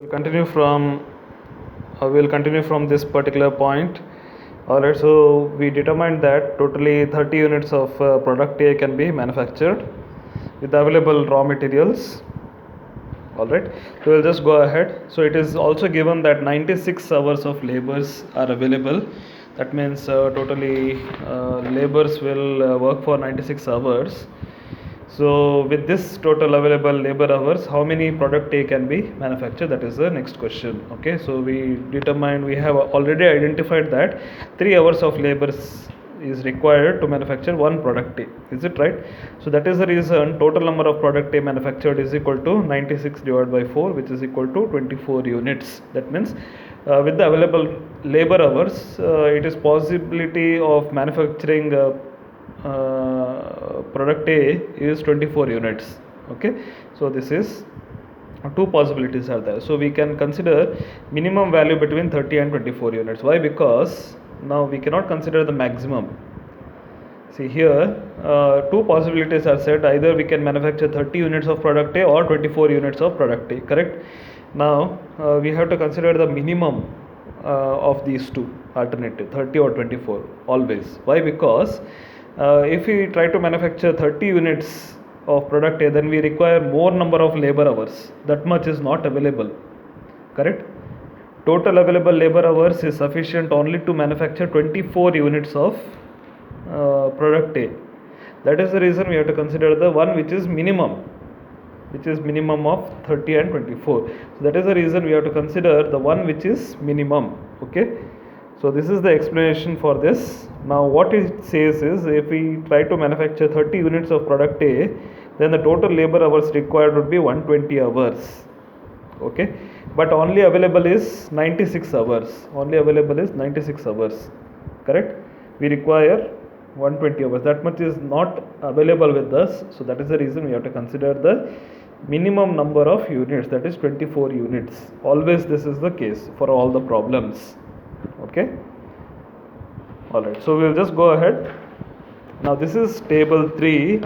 We'll continue from this particular point. Alright, so we determined that totally 30 units of product A can be manufactured with available raw materials. Alright, so we'll just go ahead. So it is also given that 96 hours of labors are available. That means totally labors will work for 96 hours. So with this total available labor hours, how many product A can be manufactured? That is the next question. Okay, so we have already identified that 3 hours of labor is required to manufacture one product A. Is it right? So that is the reason total number of product A manufactured is equal to 96 divided by 4, which is equal to 24 units. That means with the available labor hours, it is possibility of manufacturing product A is 24 units. Okay, so this is two possibilities are there. So we can consider minimum value between 30 and 24 units. Why? Because now we cannot consider the maximum. See here, two possibilities are said. Either we can manufacture 30 units of product A or 24 units of product A. Correct? Now we have to consider the minimum of these two alternative, 30 or 24 always. Why? Because if we try to manufacture 30 units of product A, then we require more number of labor hours. That much is not available. Correct? Total available labor hours is sufficient only to manufacture 24 units of product A. That is the reason we have to consider the one which is minimum of 30 and 24. So that is the reason we have to consider the one which is minimum. Okay, so this is the explanation for this. Now what it says is, if we try to manufacture 30 units of product A, then the total labor hours required would be 120 hours. Okay, but only available is 96 hours. Correct? We require 120 hours. That much is not available with us. So that is the reason we have to consider the minimum number of units, that is 24 units. Always this is the case for all the problems. Okay, alright, so we'll just go ahead. Now this is table 3,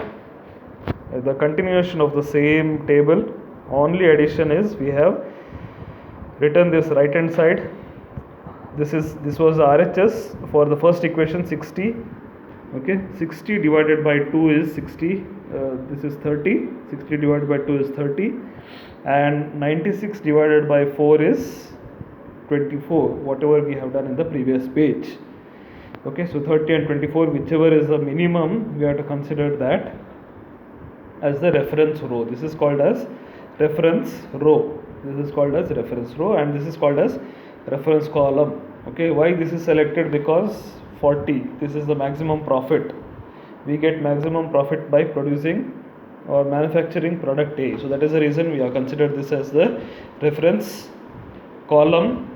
the continuation of the same table. Only addition is we have written this right hand side. This was RHS for the first equation, 60. Okay, 60 divided by 2 is 60. This is 30. 60 divided by 2 is 30, and 96 divided by 4 is 24, whatever we have done in the previous page. Okay, so 30 and 24, whichever is the minimum, we have to consider that as the reference row. This is called as reference row. And this is called as reference column. Okay, why this is selected? Because 40, this is the maximum profit. We get maximum profit by producing or manufacturing product A. So that is the reason we have considered this as the reference column.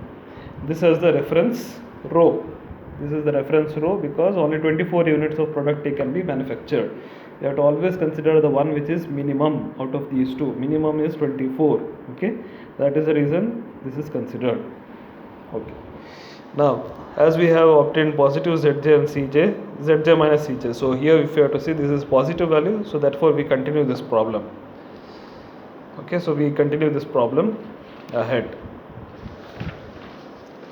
This as the reference row. This is the reference row because only 24 units of product A can be manufactured. You have to always consider the one which is minimum out of these two. Minimum is 24. Okay, that is the reason this is considered. Okay, now as we have obtained positive Zj and Cj, Zj minus Cj. So here if you have to see, this is positive value, so therefore we continue this problem. Okay, so we continue this problem ahead.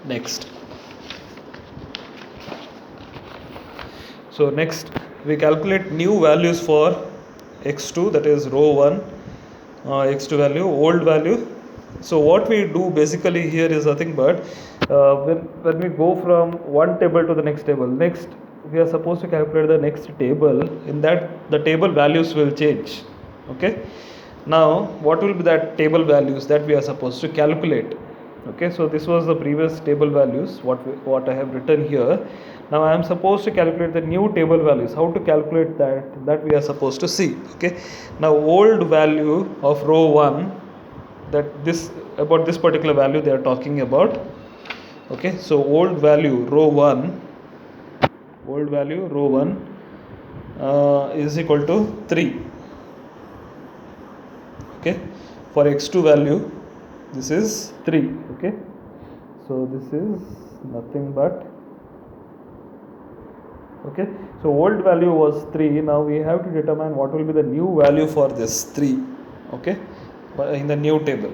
Next. So next we calculate new values for x2, that is row 1, x2 value, old value. So what we do basically here is nothing but when we go from one table to the next table, next we are supposed to calculate the next table. In that the table values will change. Okay, now what will be that table values that we are supposed to calculate? Okay, so this was the previous table values, what I have written here. Now I am supposed to calculate the new table values. How to calculate that we are supposed to see. Okay, now old value of row 1, about this particular value they are talking about. Okay, so old value row 1 is equal to 3. Okay, for x2 value this is 3. Okay, so this is nothing but, okay, so old value was 3. Now we have to determine what will be the new value for this 3. Okay, in the new table.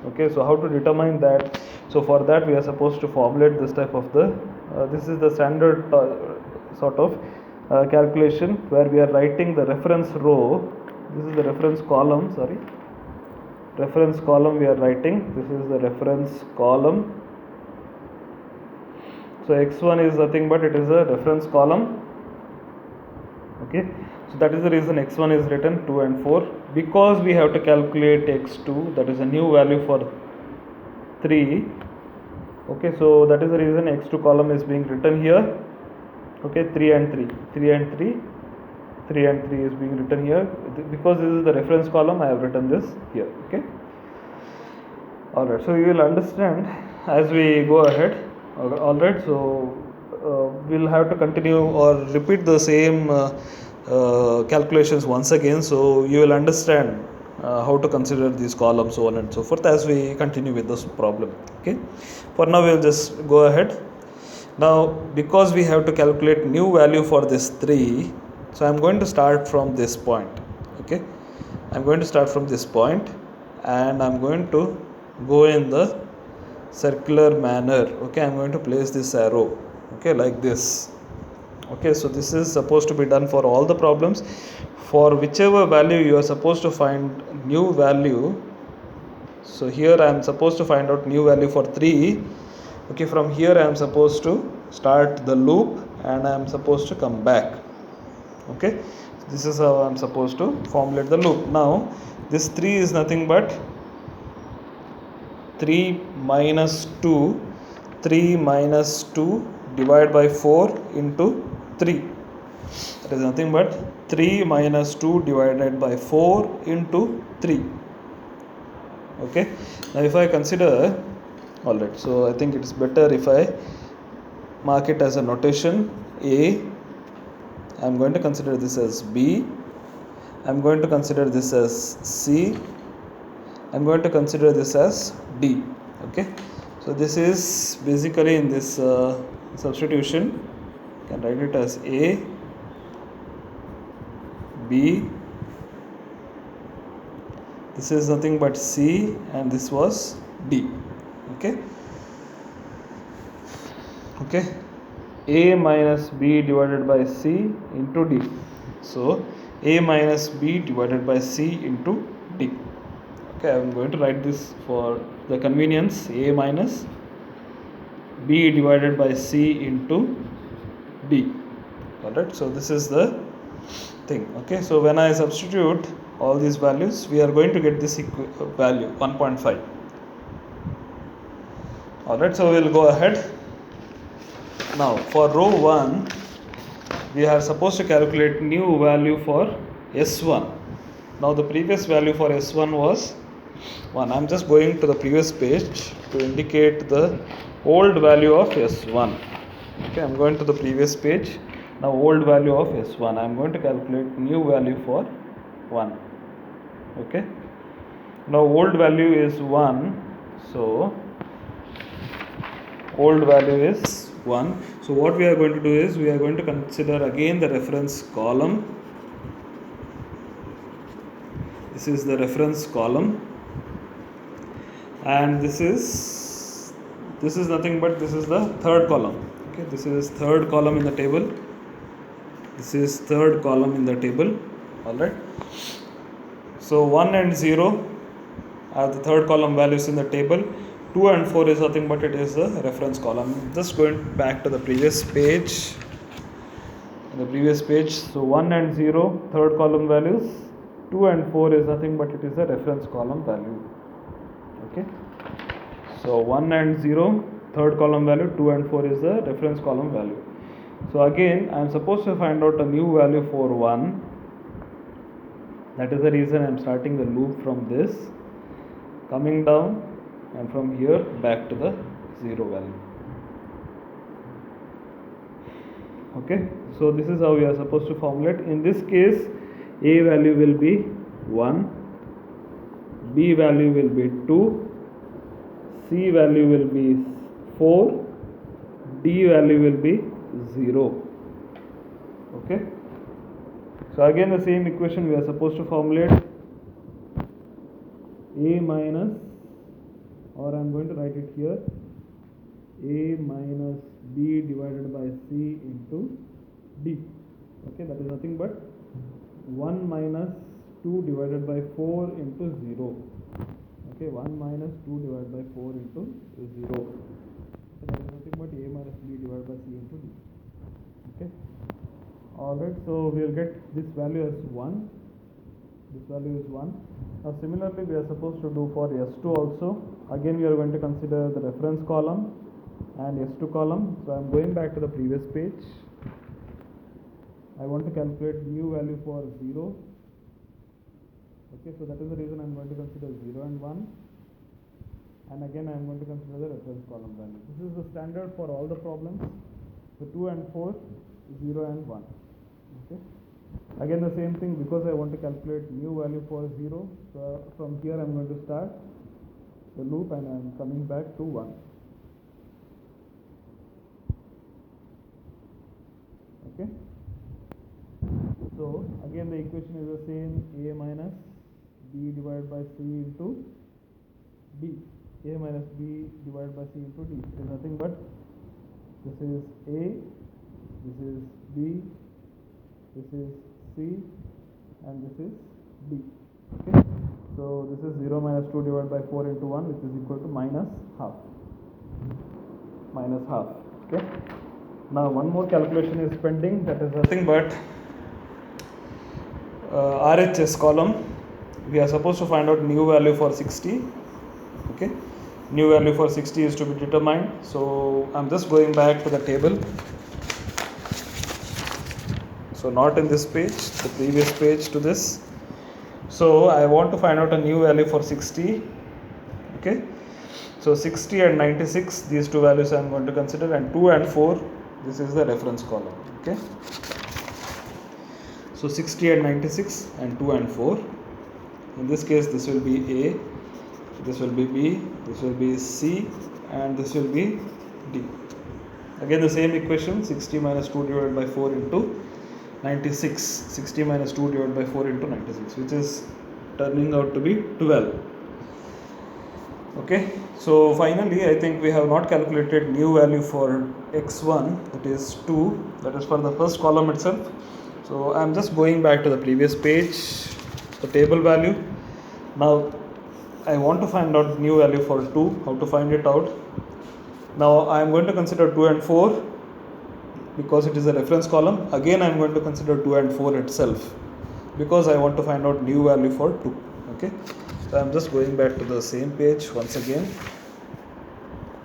Okay, so how to determine that? So for that we are supposed to formulate this type of the this is the standard sort of calculation where we are writing the reference row. This is the reference column, sorry, reference column we are writing. This is the reference column. So x1 is nothing but it is a reference column. Okay, so that is the reason x1 is written 2 and 4, because we have to calculate x2, that is a new value for 3. Okay, so that is the reason x2 column is being written here. Okay, 3 and 3, 3 and 3, 3 and 3 is being written here. Because this is the reference column, I have written this here. Okay, alright, so you will understand as we go ahead. Alright, so we'll have to continue or repeat the same calculations once again, so you will understand how to consider these columns, so on and so forth, as we continue with this problem. Okay, for now we'll just go ahead. Now because we have to calculate new value for this 3, so I'm going to start from this point. Okay, I'm going to start from this point and I'm going to go in the circular manner. Okay, I'm going to place this arrow, okay, like this. Okay, so this is supposed to be done for all the problems. For whichever value you are supposed to find new value, so here I am supposed to find out new value for 3. Okay, from here I am supposed to start the loop and I am supposed to come back. Okay, this is how I am supposed to formulate the loop. Now this 3 is nothing but 3 minus 2, 3 minus 2 divided by 4 into 3. That is nothing but 3 minus 2 divided by 4 into 3. Okay, now if I consider, alright, so I think it is better if I mark it as a notation. A, I am going to consider this as B, I am going to consider this as C, I am going to consider this as D. Okay, so this is basically in this substitution, you can write it as A, B, this is nothing but C, and this was D. Okay, okay, A minus B divided by C into D. So A minus B divided by C into D. Okay, I am going to write this for the convenience. A minus B divided by C into D. Alright, so this is the thing. Okay, so when I substitute all these values, we are going to get this value 1.5. Alright, so we will go ahead. Now for row 1, we are supposed to calculate new value for S1. Now the previous value for S1 was 1. I am just going to the previous page to indicate the old value of S1. Okay, I am going to the previous page. Now old value of S1, I am going to calculate new value for 1. Okay, now old value is 1, so old value is 1. So what we are going to do is we are going to consider again the reference column. This is the reference column, and this is nothing but this is the third column. Okay, this is third column in the table. This is third column in the table. Alright, so 1 and 0 are the third column values in the table. 2 and 4 is nothing but it is the reference column. Just going back to the previous page. So 1 and 0 third column values. 2 and 4 is nothing but it is the reference column value. Okay, so 1 and 0 third column value, 2 and 4 is the reference column value. So again I am supposed to find out a new value for 1. That is the reason I am starting the loop from this, coming down, and from here back to the 0 value. Okay, so this is how we are supposed to formulate. In this case, A value will be 1, B value will be 2, C value will be 4, D value will be 0. Okay, so again the same equation we are supposed to formulate. A minus or I'm going to write it here, A minus B divided by C into D. Okay, that is nothing but 1 minus 2 divided by 4 into 0. Okay, 1 minus 2 divided by 4 into 0. So that is nothing but A minus B divided by C into D. Okay. Alright, so we will get this value as 1. This value is 1. Now similarly we are supposed to do for S2 also. Again we are going to consider the reference column and S2 column. So I am going back to the previous page. I want to calculate new value for 0. Okay, so that is the reason I am going to consider 0 and 1. And again I am going to consider the reference column value. This is the standard for all the problems. So 2 and 4, 0 and 1. Okay. Again the same thing, because I want to calculate new value for 0. So from here I am going to start the loop and I am coming back to 1. Okay. So again the equation is the same, A minus B divided by C into D. A minus B divided by C into D. It is nothing but this is A, this is B, this is C, and this is D. Okay. So this is 0 minus 2 divided by 4 into 1, which is equal to minus half. Minus half. Okay. Now one more calculation is pending, that is nothing but RHS column. We are supposed to find out new value for 60. Okay, new value for 60 is to be determined. So I'm just going back to the table. So not in this page, the previous page to this. So I want to find out a new value for 60. Okay, so 60 and 96, these two values I am going to consider, and 2 and 4, this is the reference column. Okay, so 60 and 96 and 2 and 4. In this case this will be A, this will be B, this will be C, and this will be D. Again the same equation, 60 minus 2 divided by 4 into 96. 60 minus 2 divided by 4 into 96, which is turning out to be 12. Okay, so finally I think we have not calculated new value for x1, that is 2, that is for the first column itself. So I am just going back to the previous page, the table value. Now I want to find out new value for 2, how to find it out. Now I am going to consider 2 and 4 because it is a reference column. Again I am going to consider 2 and 4 itself because I want to find out new value for 2. Okay, so I am just going back to the same page once again.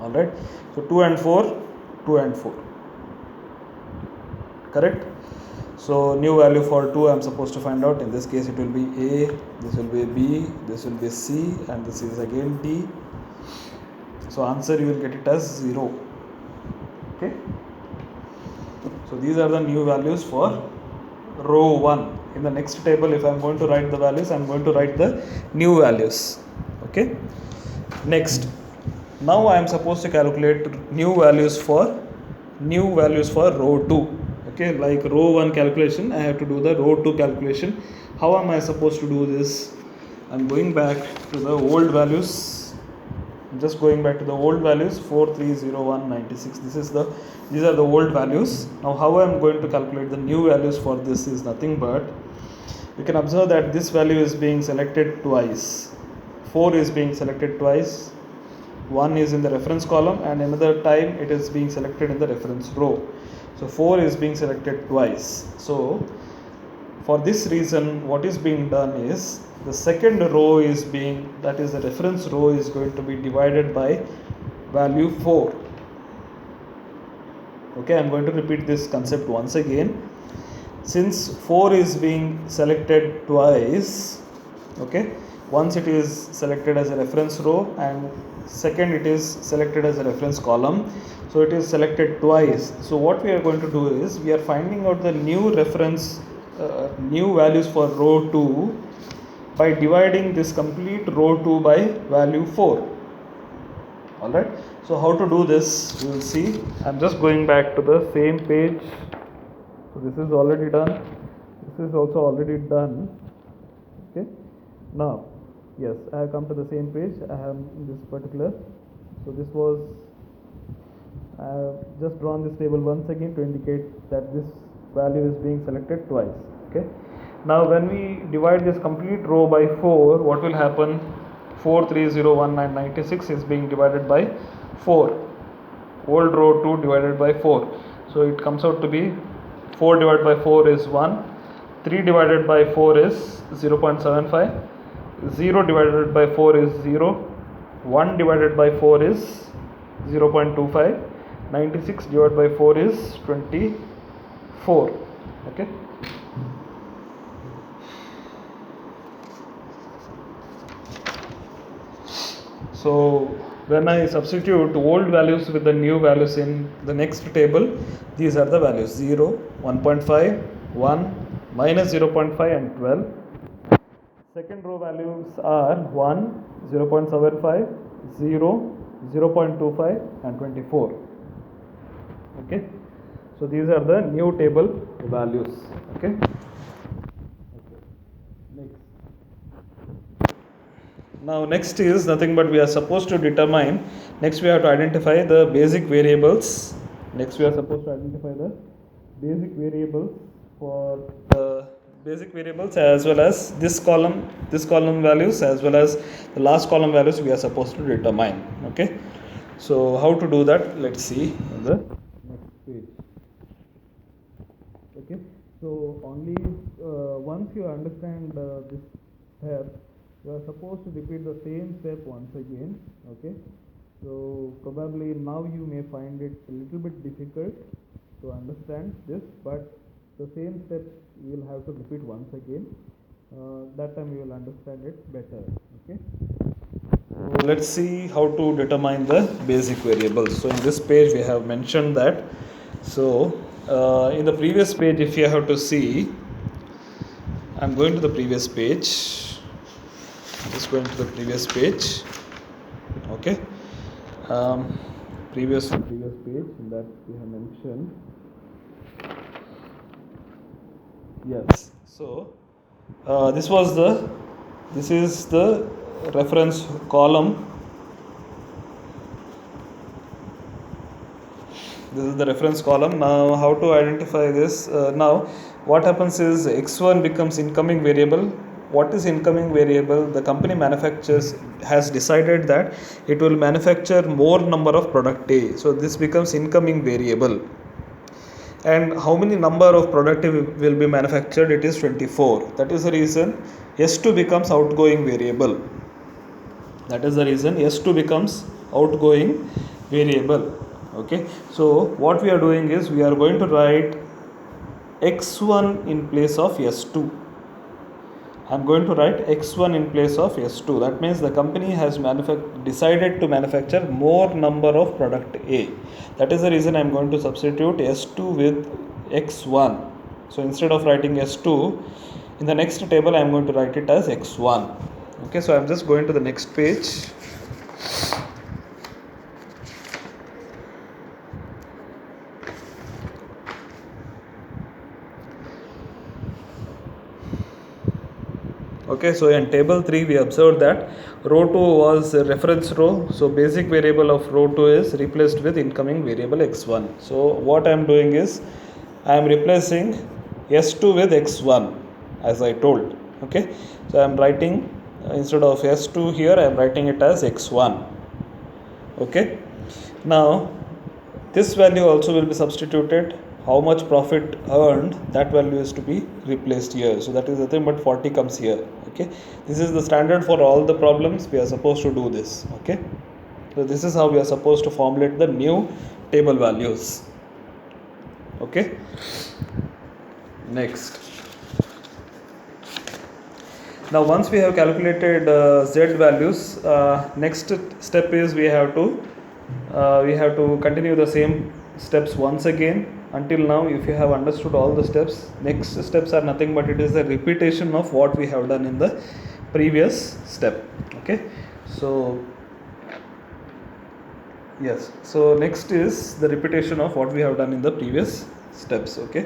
Alright, so 2 and 4, 2 and 4. Correct? So new value for 2 I am supposed to find out. In this case it will be A, this will be B, this will be C, and this is again D. So answer you will get it as 0. Okay. So these are the new values for row 1. In the next table, if I am going to write the values, I am going to write the new values. Okay. Next, now I am supposed to calculate new values for row 2. Okay, like row 1 calculation, I have to do the row 2 calculation. How am I supposed to do this? I am going back to the old values. I'm just going back to the old values, 4, 3, 0, 1, 96. These are the old values. Now how I am going to calculate the new values for this is nothing but, you can observe that this value is being selected twice. 4 is being selected twice. 1 is in the reference column and another time it is being selected in the reference row. So 4 is being selected twice. So for this reason, what is being done is, the second row is being, that is the reference row, is going to be divided by value 4. Okay, I am going to repeat this concept once again. Since 4 is being selected twice, okay, once it is selected as a reference row and second it is selected as a reference column, so it is selected twice. So what we are going to do is, we are finding out the new reference new values for row 2 by dividing this complete row 2 by value 4. Alright, so how to do this, we will see. I am just going back to the same page. So this is already done, this is also already done. Okay, now Yes, I have come to the same page. I have this particular. So this was, I have just drawn this table once again to indicate that this value is being selected twice. Okay. Now when we divide this complete row by 4, what will happen? 4301996 is being divided by 4. Old row 2 divided by 4. So it comes out to be 4 divided by 4 is 1. 3 divided by 4 is 0.75. 0 divided by 4 is 0. 1 divided by 4 is 0.25. 96 divided by 4 is 24. Okay. So when I substitute old values with the new values in the next table, these are the values: 0, 1.5, 1, minus 0.5 and 12. Second row values are 1, 0.75, 0, 0.25 and 24. Okay. So these are the new table values. Okay. Next. Now next is nothing but we are supposed to determine, next we have to identify the basic variables. Next we are supposed to identify the basic variables for the basic variables, as well as this column values, as well as the last column values we are supposed to determine. Okay. So how to do that? Let's see on the next page. Okay. So only once you understand this step, you are supposed to repeat the same step once again. Okay. So probably now you may find it a little bit difficult to understand this, but the same step you will have to repeat once again. That time you will understand it better. Okay. So let's see how to determine the basic variables. So in this page we have mentioned that. So in the previous page, if you have to see, I'm going to the previous page. Just going to the previous page. Okay. Previous page that we have mentioned. Yes. So this is the reference column. This is the reference column. Now how to identify this? Now what happens is x1 becomes incoming variable. What is incoming variable? The company has decided that it will manufacture more number of product A. So this becomes incoming variable. And how many number of product will be manufactured? It is 24. That is the reason S2 becomes outgoing variable. That is the reason S2 becomes outgoing variable. Okay. So what we are doing is we are going to write x1 in place of S2. I am going to write x1 in place of S2. That means the company has decided to manufacture more number of product A. That is the reason I am going to substitute S2 with x1. So instead of writing S2, in the next table I am going to write it as x1. Okay, so I am just going to the next page. Okay, so in table 3 we observed that row 2 was a reference row. So basic variable of row 2 is replaced with incoming variable x1. So what I am doing is I am replacing S2 with x1 as I told. Okay, so I am writing instead of S2 here I am writing it as x1. Okay, now this value also will be substituted. How much profit earned, that value is to be replaced here. So that is nothing but 40 comes here. Okay, this is the standard for all the problems. We are supposed to do this. Okay, so this is how we are supposed to formulate the new table values. Okay, next. Now once we have calculated z values, next step is we have to continue the same steps once again. Until now, if you have understood all the steps, next steps are nothing but it is a repetition of what we have done in the previous step. Okay, so yes, so next is the repetition of what we have done in the previous steps. Okay,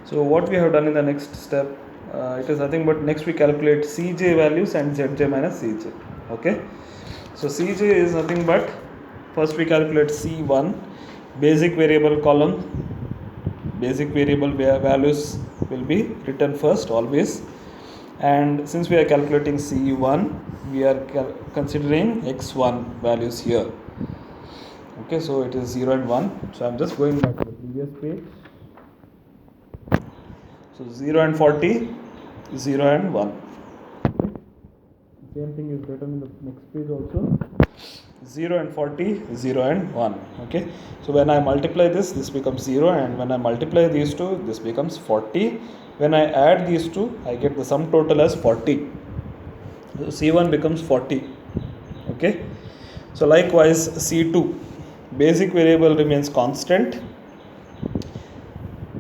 so what we have done in the next step, it is nothing but next we calculate Cj values and Zj minus Cj. Okay, so Cj is nothing but first we calculate C1, basic variable column, basic variable values will be written first always, and since we are calculating C1 we are considering x1 values here. Okay, so it is 0 and 1. So I am just going back to the previous page. So 0 and 40, 0 and 1. Okay. Same thing is written in the next page also. 0 and 40, 0 and 1. Okay, so when I multiply this becomes 0, and when I multiply these two, this becomes 40. When I add these two, I get the sum total as 40. So C1 becomes 40. Okay, so likewise C2, basic variable remains constant.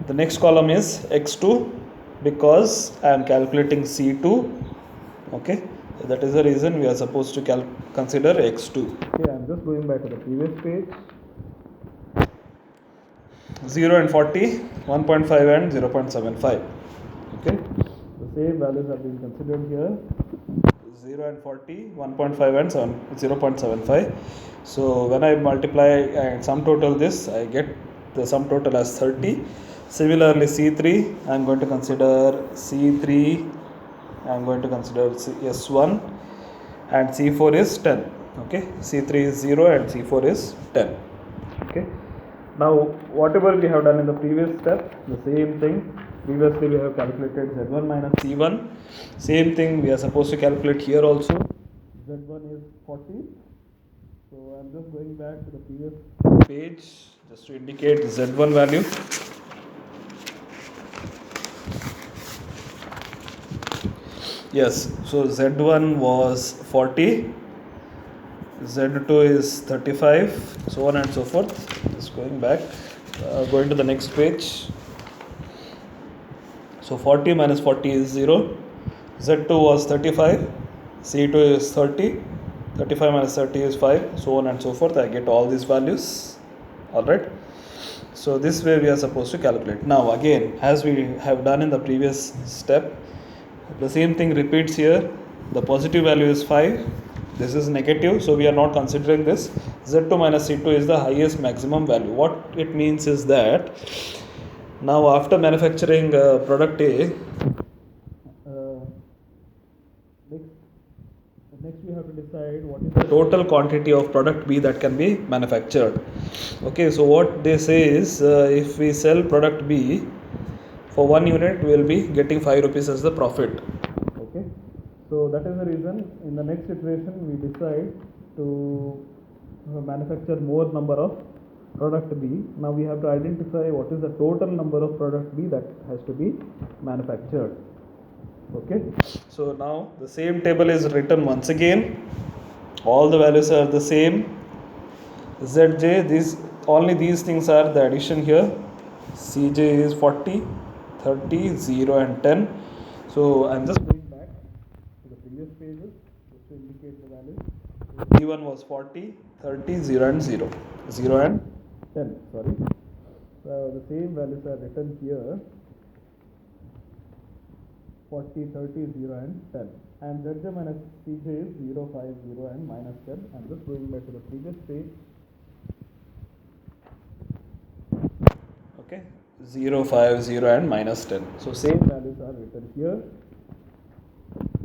The next column is x2 because I am calculating C2. Okay, so that is the reason we are supposed to consider x2. Okay, I am just going back to the previous page. 0 and 40, 1.5 and 0.75. Okay, the same values are being considered here. 0 and 40, 1.5 and 0.75. So when I multiply and sum total this, I get the sum total as 30. Similarly C3, I am going to consider C3, I am going to consider S1, and C4 is 10. Okay, C3 is 0 and C4 is 10. Okay, now whatever we have done in the previous step, the same thing. Previously we have calculated Z1 minus C1. Same thing we are supposed to calculate here also. Z1 is 40. So I am just going back to the previous page just to indicate Z1 value. Yes, so Z1 was 40, Z2 is 35, so on and so forth. Just going back, going to the next page. So 40 minus 40 is 0, Z2 was 35, C2 is 30, 35 minus 30 is 5, so on and so forth. I get all these values. Alright, so this way we are supposed to calculate. Now again, as we have done in the previous step, the same thing repeats here. The positive value is 5, this is negative, so we are not considering this. Z2 minus C2 is the highest maximum value. What it means is that now after manufacturing product A, next we have to decide what is the total quantity of product B that can be manufactured. Okay, so what they say is if we sell product B for 1 unit, we will be getting 5 rupees as the profit. Okay, so that is the reason in the next iteration we decide to manufacture more number of product B. Now we have to identify what is the total number of product B that has to be manufactured. Okay, so now the same table is written once again. All the values are the same. Zj, only these things are the addition here. Cj is 40, 30, 0 and 10. So I am just going back to the previous pages just to indicate the values. C1 was 40, 30, 0 and 0. 0 and 10, sorry. So the same values are written here. 40, 30, 0 and 10. And Zj minus Cj is 0, 5, 0 and minus 10. I am just going back to the previous page. Okay, 0, 5, 0 and minus 10. So same values are written here.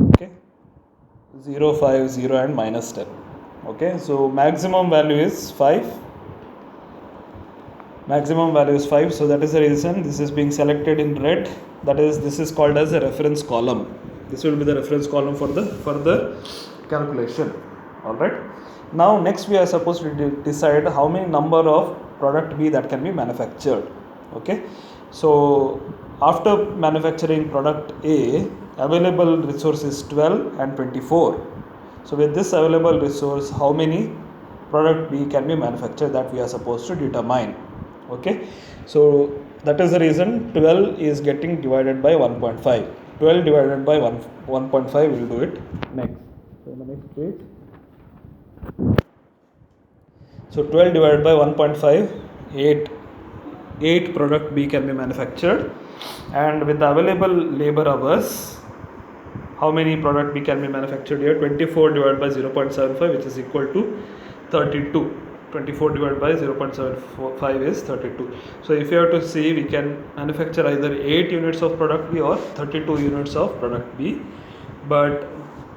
Okay, 0, 5, 0 and minus 10. Okay, so maximum value is 5. Maximum value is 5, so that is the reason this is being selected in red. That is, this is called as a reference column. This will be the reference column for the further calculation. Alright, now next we are supposed to decide how many number of product B that can be manufactured. Okay, so after manufacturing product A, available resource is 12 and 24. So with this available resource, how many product B can be manufactured, that we are supposed to determine. Okay, so that is the reason 12 is getting divided by 1.5. 12 divided by 1.5, we will do it next. So in the next page. So 12 divided by 1.5, 8. 8 product B can be manufactured, and with the available labor hours, how many product B can be manufactured here? 24 divided by 0.75, which is equal to 32. 24 divided by 0.75 is 32. So if you have to see, we can manufacture either 8 units of product B or 32 units of product B, but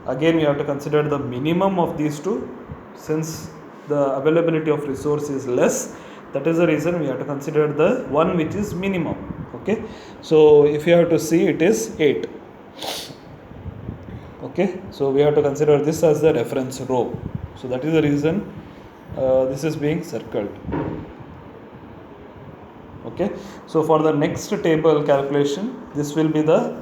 again we have to consider the minimum of these two, since the availability of resource is less. That is the reason we have to consider the one which is minimum. Okay, so if you have to see, it is 8. Okay, so we have to consider this as the reference row. So that is the reason this is being circled. Okay, so for the next table calculation, this will be the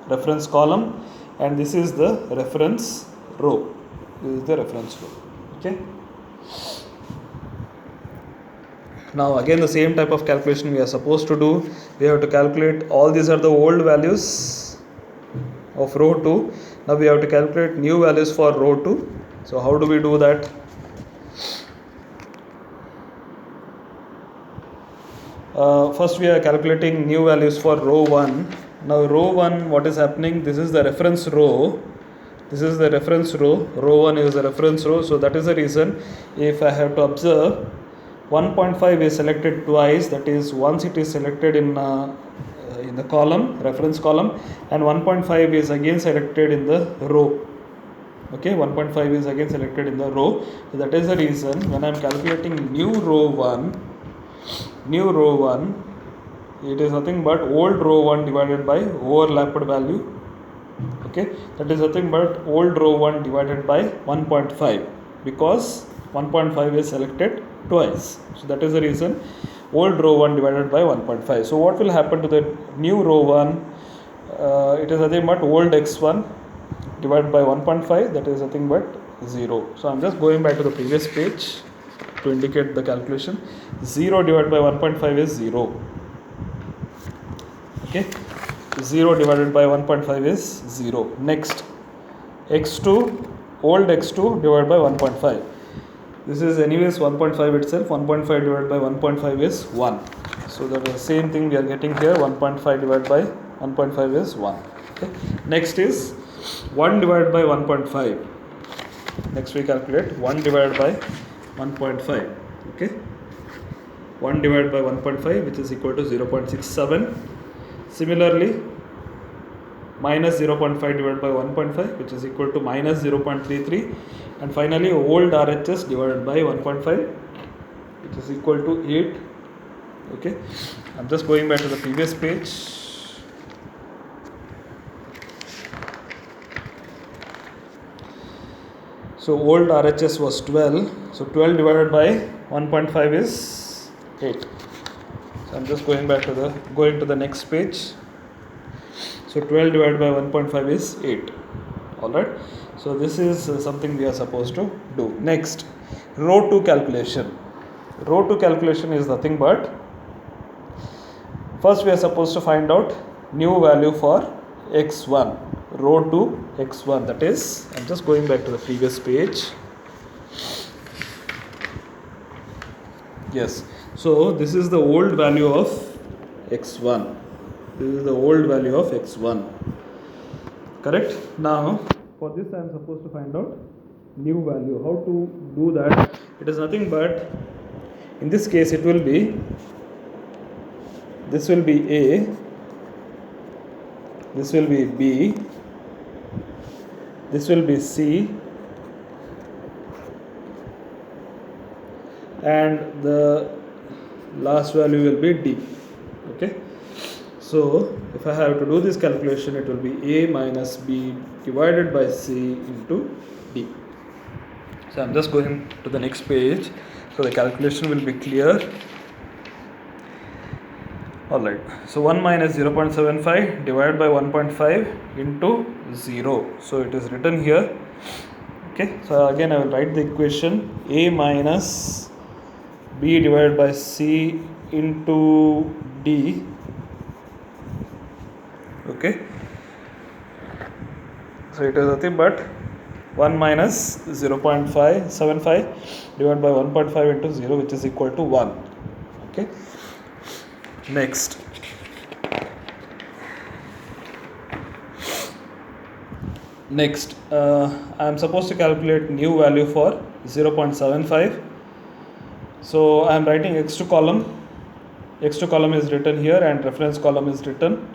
reference column and this is the reference row. This is the reference row. Okay, now again the same type of calculation we are supposed to do. We have to calculate, all these are the old values of row 2. Now we have to calculate new values for row 2. So how do we do that? First we are calculating new values for row 1. Now row 1, what is happening? This is the reference row. This is the reference row. Row 1 is the reference row. So that is the reason, if I have to observe, 1.5 is selected twice. That is, once it is selected in the column, reference column, and 1.5 is again selected in the row. Okay, 1.5 is again selected in the row. So that is the reason when I am calculating new row 1, it is nothing but old row 1 divided by overlapped value. Okay, that is nothing but old row 1 divided by 1.5, because 1.5 is selected twice. So that is the reason, old row 1 divided by 1.5. So what will happen to the new row 1? It is nothing but old x1 divided by 1.5, that is nothing but 0. So I am just going back to the previous page to indicate the calculation. 0 divided by 1.5 is 0. Okay, 0 divided by 1.5 is 0. Next, x2, old x2 divided by 1.5. This is anyways 1.5 itself. 1.5 divided by 1.5 is 1. So that is the same thing we are getting here. 1.5 divided by 1.5 is 1. Okay. Next is 1 divided by 1.5. Next we calculate 1 divided by 1.5. Okay, 1 divided by 1.5, which is equal to 0.67. Similarly, minus 0.5 divided by 1.5, which is equal to minus 0.33. And finally, old RHS divided by 1.5, which is equal to 8. Okay, I'm just going back to the previous page. So old RHS was 12. So 12 divided by 1.5 is 8. So I'm just going to the next page. So 12 divided by 1.5 is 8. Alright. So this is something we are supposed to do. Next, row 2 calculation. Row 2 calculation is nothing but, first we are supposed to find out new value for x1. Row 2 x1, that is, I'm just going back to the previous page. Yes, so this is the old value of x1. This is the old value of x1. Correct? Now, for this I am supposed to find out new value. How to do that? It is nothing but, in this case it will be, this will be A, this will be B, this will be C, and the last value will be D. Okay, so if I have to do this calculation, it will be A minus B divided by C into D. So I'm just going to the next page, so the calculation will be clear. Alright, so 1 minus 0.75 divided by 1.5 into 0. So it is written here. Okay, so again I will write the equation: A minus B divided by C into D. Okay, so it is nothing but 1 minus 0.575 divided by 1.5 into 0, which is equal to 1. Okay, Next, I am supposed to calculate new value for 0.75. So I am writing x2 column. X2 column is written here and reference column is written.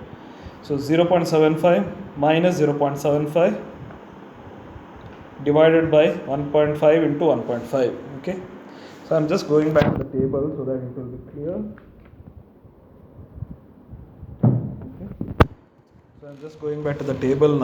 So 0.75 minus 0.75 divided by 1.5 into 1.5. Okay. So I'm just going back to the table so that it will be clear. Okay. So I'm just going back to the table now.